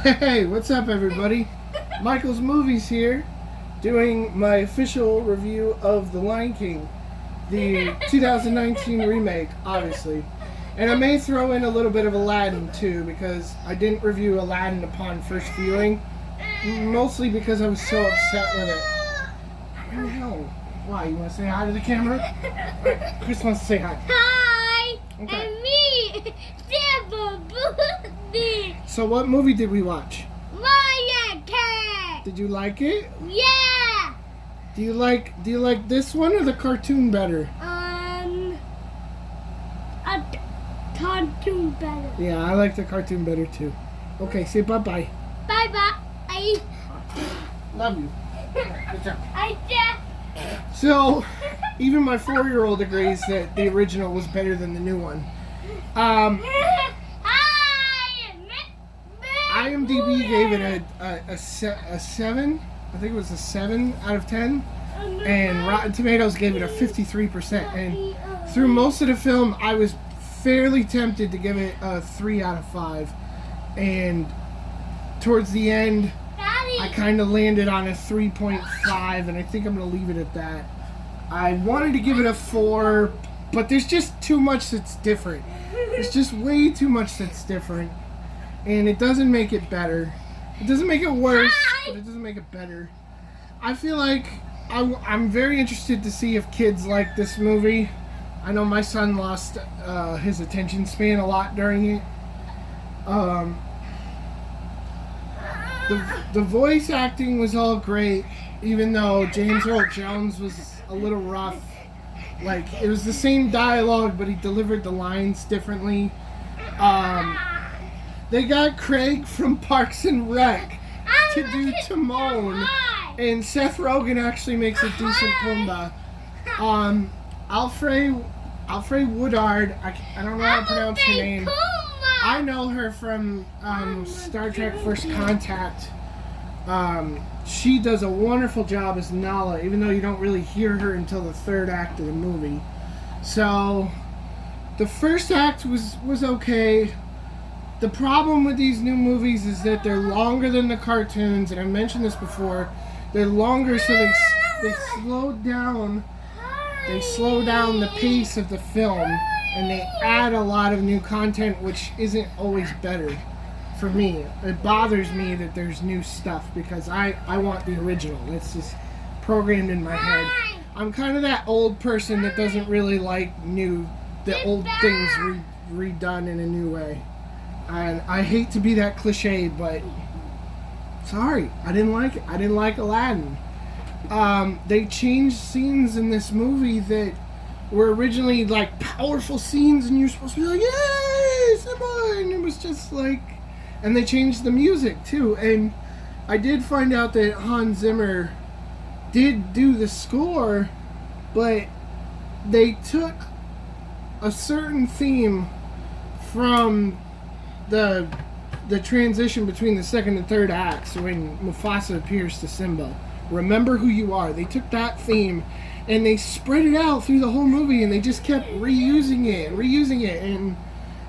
Hey, what's up, everybody? Michael's Movies here, doing my official review of The Lion King, the 2019 remake, obviously. And I may throw in a little bit of Aladdin, too, because I didn't review Aladdin upon first viewing, mostly because I was so upset with it. I don't know. Why? You want to say hi to the camera? Right, Chris wants to say hi. Hi! Okay. And me! So what movie did we watch? Lion King! Did you like it? Yeah! Do you like this one or the cartoon better? A cartoon better. Yeah, I like the cartoon better too. Okay, say bye-bye. Bye-bye. Love you. Good job. I just... So, even my 4-year-old agrees that the original was better than the new one. Hi! IMDb gave it a 7. I think it was a 7 out of 10. And Rotten Tomatoes gave it a 53%. And through most of the film, I was fairly tempted to give it a 3 out of 5. And towards the end, I kind of landed on a 3.5, and I think I'm going to leave it at that. I wanted to give it a 4, but there's just too much that's different. There's just way too much that's different. And it doesn't make it better. It doesn't make it worse, but it doesn't make it better. I feel like I'm very interested to see if kids like this movie. I know my son lost his attention span a lot during it. The voice acting was all great, even though James Earl Jones was a little rough. Like, it was the same dialogue, but he delivered the lines differently. They got Craig from Parks and Rec to do Timon, and Seth Rogen actually makes a decent Pumbaa. Alfre Woodard, I don't know how to pronounce her name. I know her from Star Trek First Contact. She does a wonderful job as Nala, even though you don't really hear her until the third act of the movie. So, the first act was okay. The problem with these new movies is that they're longer than the cartoons, and I mentioned this before. They're longer, so they slow down. They slow down the pace of the film, and they add a lot of new content, which isn't always better for me. It bothers me that there's new stuff because I want the original. It's just programmed in my head. I'm kind of that old person that doesn't really like the old things redone in a new way. And I hate to be that cliche, but sorry, I didn't like it. I didn't like Aladdin. They changed scenes in this movie that were originally like powerful scenes, and you're supposed to be like, yay, Simba! And it was just like, and they changed the music too. And I did find out that Hans Zimmer did do the score, but they took a certain theme from the transition between the second and third acts when Mufasa appears to Simba. Remember who you are. They took that theme and they spread it out through the whole movie, and they just kept reusing it. And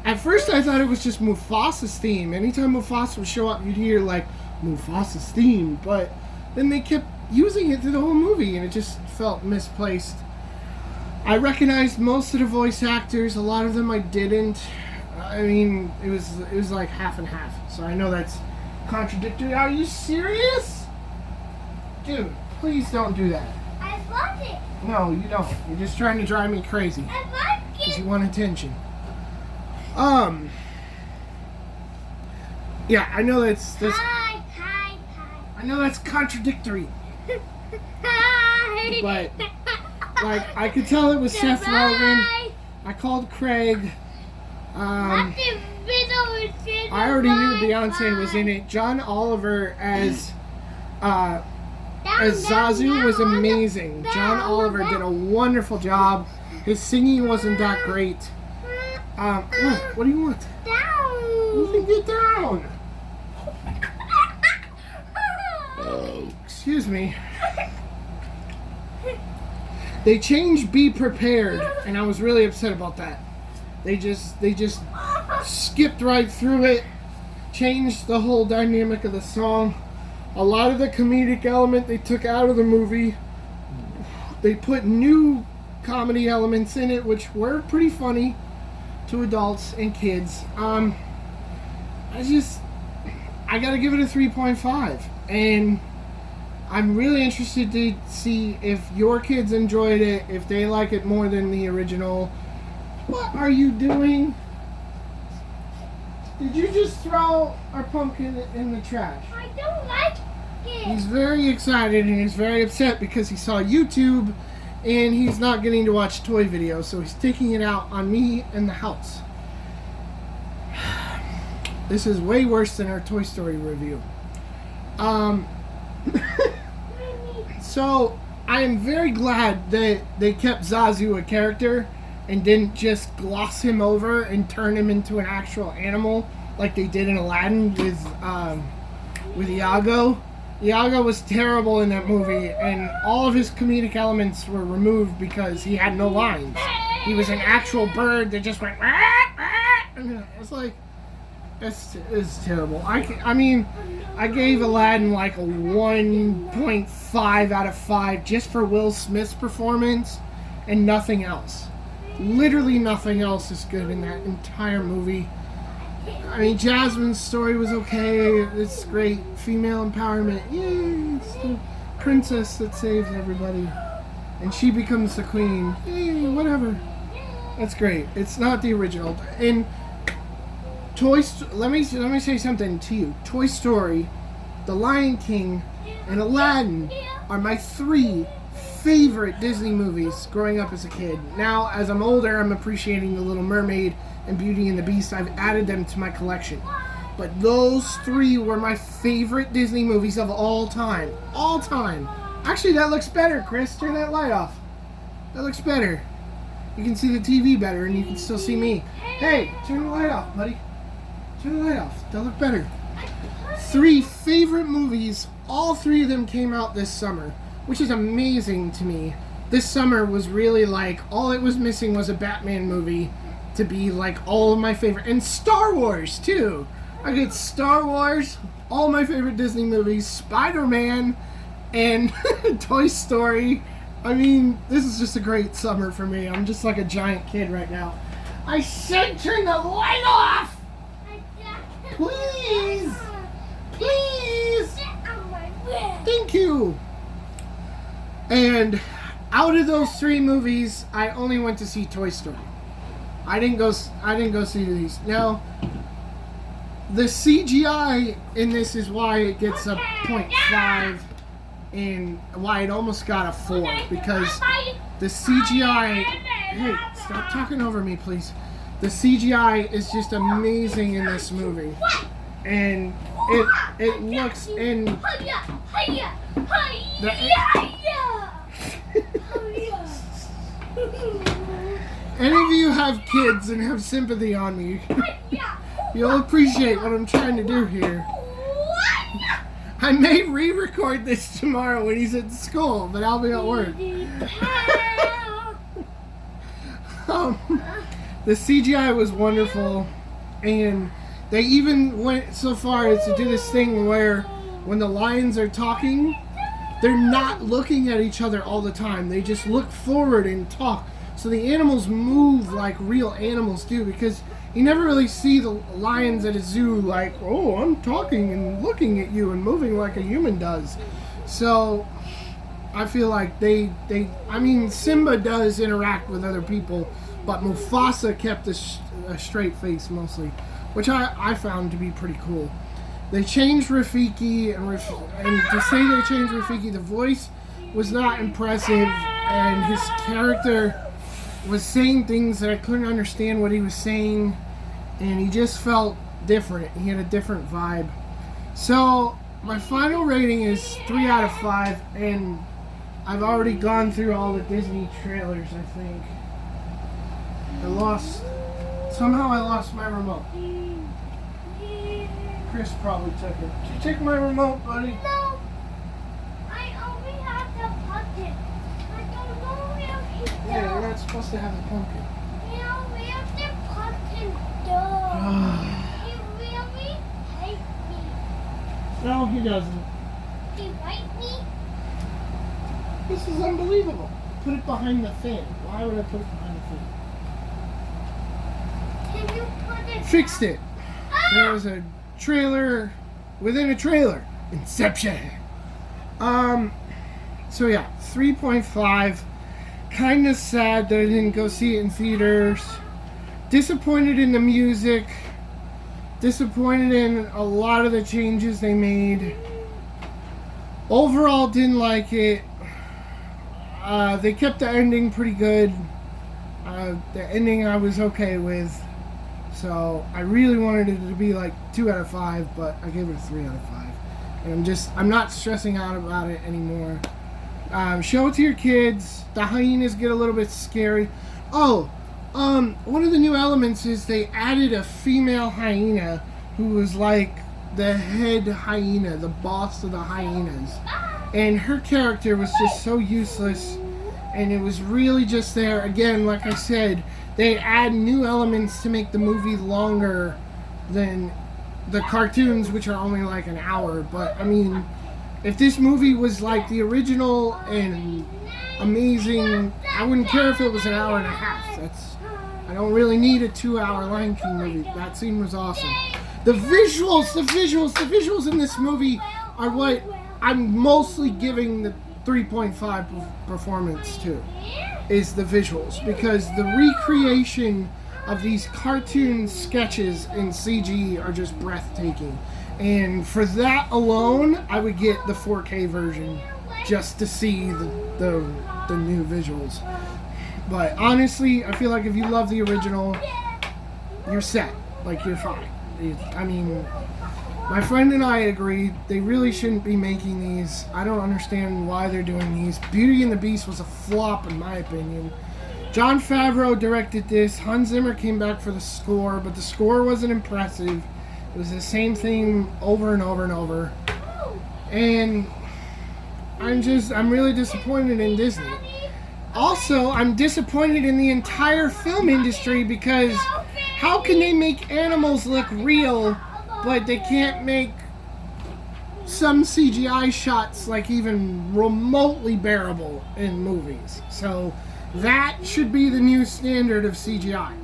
at first I thought it was just Mufasa's theme. Anytime Mufasa would show up, you'd hear like Mufasa's theme, but then they kept using it through the whole movie, and it just felt misplaced. I recognized most of the voice actors. A lot of them I didn't. I mean, it was like half and half. So I know that's contradictory. Are you serious? Dude, please don't do that. I love it. No, you don't. You're just trying to drive me crazy. I like Because it. you want attention. Yeah, I know that's Hi. I know that's contradictory. Hi. But like, I could tell it was Seth Rogen. I called Craig. I already knew Beyonce was in it. John Oliver as Zazu was amazing. John Oliver did a wonderful job. His singing wasn't that great. What do you want? You can get down. Excuse me. They changed Be Prepared, and I was really upset about that. They just skipped right through it. changed the whole dynamic of the song. A lot of the comedic element they took out of the movie. They put new comedy elements in it, which were pretty funny to adults and kids. I gotta give it a 3.5, and I'm really interested to see if your kids enjoyed it, if they like it more than the original. What are you doing? Did you just throw our pumpkin in the trash? I don't like it. He's very excited and he's very upset because he saw YouTube and he's not getting to watch toy videos, so he's taking it out on me and the house. This is way worse than our Toy Story review. So I am very glad that they kept Zazu a character and didn't just gloss him over and turn him into an actual animal like they did in Aladdin with Iago. Iago was terrible in that movie, and all of his comedic elements were removed because he had no lines. He was an actual bird that just went. It's like, it's terrible. I mean, I gave Aladdin like a 1.5 out of 5 just for Will Smith's performance and nothing else. Literally nothing else is good in that entire movie. I mean, Jasmine's story was okay. It's great. Female empowerment. Yay! It's the princess that saves everybody. And she becomes the queen. Yay, whatever. That's great. It's not the original. And let me say something to you. Toy Story, The Lion King, and Aladdin are my 3 favorite Disney movies growing up as a kid. Now, as I'm older, I'm appreciating The Little Mermaid and Beauty and the Beast. I've added them to my collection. But those 3 were my favorite Disney movies of all time. All time. Actually, that looks better, Chris. Turn that light off. That looks better. You can see the TV better and you can still see me. Hey, turn the light off, buddy. Turn the light off. That'll look better. 3 favorite movies. All 3 of them came out this summer, which is amazing to me. This summer was really like, all it was missing was a Batman movie to be like all of my favorite. And Star Wars, too. I get Star Wars, all my favorite Disney movies, Spider-Man, and Toy Story. I mean, this is just a great summer for me. I'm just like a giant kid right now. I said turn the light off! Please! Please! Thank you! And out of those 3 movies, I only went to see Toy Story. I didn't go see these. Now, the CGI in this is why it gets a 0.5 and why it almost got a 4, because the CGI... Hey, stop talking over me, please. The CGI is just amazing in this movie. And it looks in... Any of you have kids and have sympathy on me, you'll appreciate what I'm trying to do here. I may re-record this tomorrow when he's at school, but I'll be at work. The CGI was wonderful, and they even went so far as to do this thing where when the lions are talking, they're not looking at each other all the time. They just look forward and talk. So the animals move like real animals do, because you never really see the lions at a zoo like, oh, I'm talking and looking at you and moving like a human does. So I feel like I mean, Simba does interact with other people, but Mufasa kept a straight face mostly, which I found to be pretty cool. They changed Rafiki, and to say they changed Rafiki, the voice was not impressive, and his character was saying things that I couldn't understand what he was saying, and he just felt different. He had a different vibe. So my final rating is 3 out of 5, and I've already gone through all the Disney trailers, I think. Somehow I lost my remote. Chris probably took it. Did you take my remote, buddy? No. I only have the pumpkin. I don't know where he goes. Yeah, you're not supposed to have the pumpkin. You know, where's the pumpkin go? He really hates No, he doesn't. He bite me? This is unbelievable. Put it behind the fin. Why would I put it behind the fin? Can you put it Fixed it. There was a trailer within a trailer. Inception. So yeah, 3.5. Kind of sad that I didn't go see it in theaters. Disappointed in the music. Disappointed in a lot of the changes they made. Overall, didn't like it. They kept the ending pretty good. The ending I was okay with. So I really wanted it to be like 2 out of 5, but I gave it a 3 out of 5. And I'm not stressing out about it anymore. Show it to your kids. The hyenas get a little bit scary. Oh, one of the new elements is they added a female hyena who was like the head hyena, the boss of the hyenas. And her character was just so useless, and it was really just there. Again, like I said, they add new elements to make the movie longer than the cartoons, which are only like an hour. But I mean, if this movie was like the original and amazing, I wouldn't care if it was an hour and a half. I don't really need a 2-hour Lion King movie. That scene was awesome. The visuals in this movie are what I'm mostly giving the 3.5 performance to, is the visuals, because the recreation of these cartoon sketches in CG are just breathtaking. And for that alone, I would get the 4K version just to see the new visuals. But honestly, I feel like if you love the original, you're set. Like, you're fine. I mean, my friend and I agree they really shouldn't be making these. I don't understand why they're doing these. Beauty and the Beast was a flop in my opinion. Jon Favreau directed this. Hans Zimmer came back for the score, but the score wasn't impressive. It was the same thing over and over and over. And I'm really disappointed in Disney. Also, I'm disappointed in the entire film industry, because how can they make animals look real, but they can't make some CGI shots like even remotely bearable in movies? So that should be the new standard of CGI.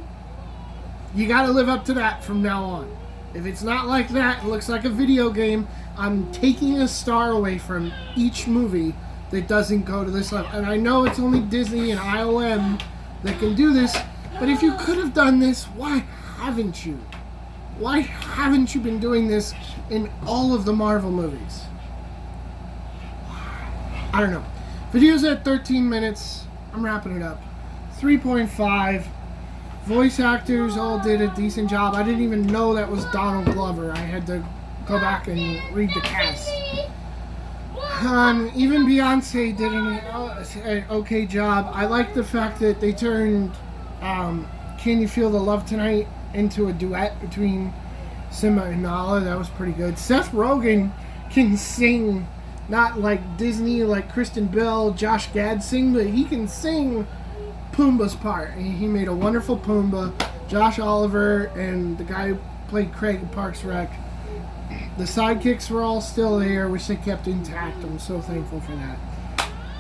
You gotta live up to that from now on. If it's not like that, it looks like a video game, I'm taking a star away from each movie that doesn't go to this level. And I know it's only Disney and ILM that can do this, but if you could have done this, why haven't you? Why haven't you been doing this in all of the Marvel movies? I don't know. Video's at 13 minutes. I'm wrapping it up. 3.5. Voice actors all did a decent job. I didn't even know that was Donald Glover. I had to go back and read the cast. Even Beyonce did an okay job. I like the fact that they turned Can You Feel the Love Tonight into a duet between Simba and Nala. That was pretty good. Seth Rogen can sing, not like Disney, like Kristen Bell, Josh Gad sing, but he can sing Pumbaa's part. He made a wonderful Pumbaa. Josh Oliver and the guy who played Craig in Parks Rec. The sidekicks were all still there, which they kept intact. I'm so thankful for that.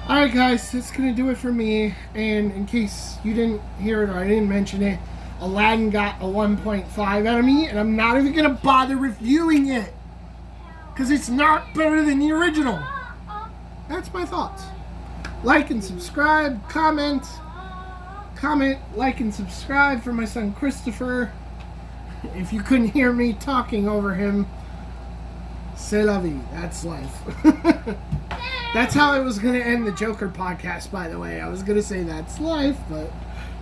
Alright guys, that's going to do it for me. And in case you didn't hear it or I didn't mention it, Aladdin got a 1.5 out of me, and I'm not even going to bother reviewing it, because it's not better than the original. That's my thoughts. Like and subscribe, comment, like and subscribe for my son Christopher. If you couldn't hear me talking over him, c'est la vie. That's life. That's how I was going to end the Joker podcast, by the way. I was going to say that's life, but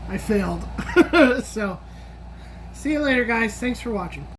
I failed. So, see you later, guys. Thanks for watching.